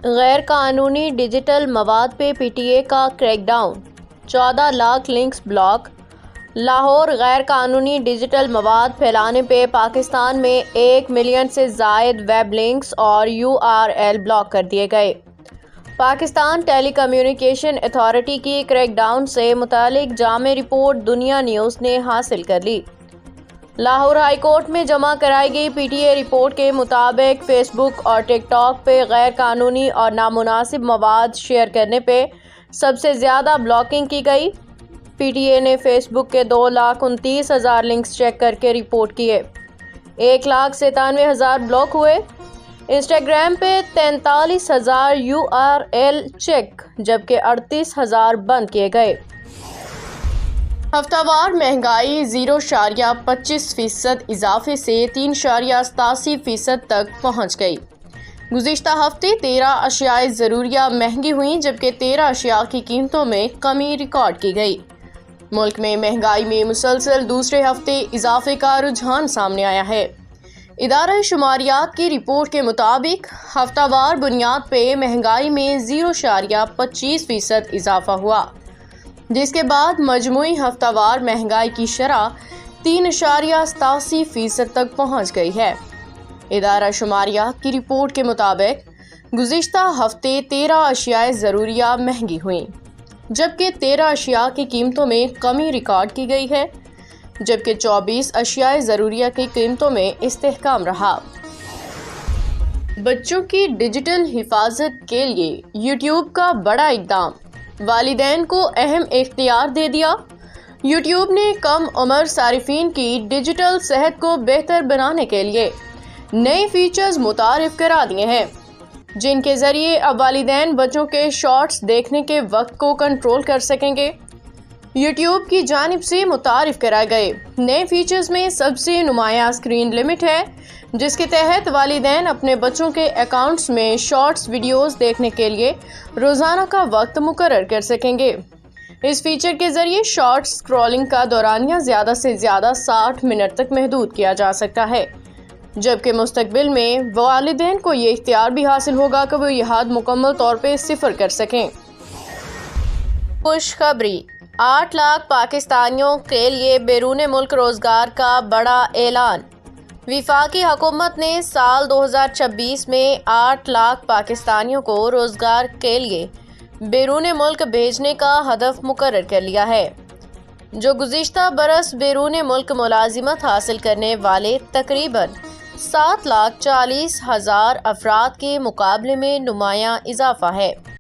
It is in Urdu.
غیر قانونی ڈیجیٹل مواد پہ پی ٹی اے کا crackdown, 14 lakh links block. Lahore: غیر قانونی ڈیجیٹل مواد پھیلانے پہ پاکستان میں 1 ملین سے زائد ویب لنکس اور URL بلاک کر دیے گئے۔ پاکستان ٹیلی کمیونیکیشن اتھارٹی کی کریک ڈاؤن سے متعلق جامع رپورٹ دنیا نیوز نے حاصل کر لی۔ لاہور ہائی کورٹ میں جمع کرائی گئی پی ٹی اے رپورٹ کے مطابق فیس بک اور ٹک ٹاک پہ غیر قانونی اور نامناسب مواد شیئر کرنے پہ سب سے زیادہ بلاکنگ کی گئی۔ پی ٹی اے نے فیس بک کے 2,29,000 لنکس چیک کر کے رپورٹ کیے، 1,97,000 بلاک ہوئے۔ انسٹاگرام پہ 43,000 URL چیک جبکہ 38,000 بند کیے گئے۔ ہفتہ وار مہنگائی 0.25% اضافے سے 3.87% تک پہنچ گئی۔ گزشتہ ہفتے 13 اشیاء ضروریہ مہنگی ہوئیں جبکہ 13 اشیاء کی قیمتوں میں کمی ریکارڈ کی گئی۔ ملک میں مہنگائی میں مسلسل دوسرے ہفتے اضافے کا رجحان سامنے آیا ہے۔ ادارہ شماریات کی رپورٹ کے مطابق ہفتہ وار بنیاد پہ مہنگائی میں 0.25% اضافہ ہوا، جس کے بعد مجموعی ہفتہ وار مہنگائی کی شرح 3.87% تک پہنچ گئی ہے۔ ادارہ شماریات کی رپورٹ کے مطابق گزشتہ ہفتے 13 اشیاء ضروریہ مہنگی ہوئیں جبکہ 13 اشیاء کی قیمتوں میں کمی ریکارڈ کی گئی ہے، جبکہ 24 اشیاء ضروریہ کی قیمتوں میں استحکام رہا۔ بچوں کی ڈیجیٹل حفاظت کے لیے یوٹیوب کا بڑا اقدام، والدین کو اہم اختیار دے دیا۔ یوٹیوب نے کم عمر صارفین کی ڈیجیٹل صحت کو بہتر بنانے کے لیے نئے فیچرز متعارف کرا دیے ہیں، جن کے ذریعے اب والدین بچوں کے شارٹس دیکھنے کے وقت کو کنٹرول کر سکیں گے۔ یوٹیوب کی جانب سے متعارف کرائے گئے نئے فیچرز میں سب سے نمایاں اسکرین لمٹ ہے، جس کے تحت والدین اپنے بچوں کے اکاؤنٹس میں شارٹس ویڈیوز دیکھنے کے لیے روزانہ کا وقت مقرر کر سکیں گے۔ اس فیچر کے ذریعے شارٹس اسکرولنگ کا دورانیہ زیادہ سے زیادہ 60 منٹ تک محدود کیا جا سکتا ہے، جبکہ مستقبل میں والدین کو یہ اختیار بھی حاصل ہوگا کہ وہ یہ حد مکمل طور پہ صفر کر سکیں۔ خوشخبری، 8 لاکھ پاکستانیوں کے لیے بیرون ملک روزگار کا بڑا اعلان۔ وفاقی حکومت نے سال 2026 میں 8 لاکھ پاکستانیوں کو روزگار کے لیے بیرون ملک بھیجنے کا ہدف مقرر کر لیا ہے، جو گزشتہ برس بیرون ملک ملازمت حاصل کرنے والے تقریباً 7,40,000 افراد کے مقابلے میں نمایاں اضافہ ہے۔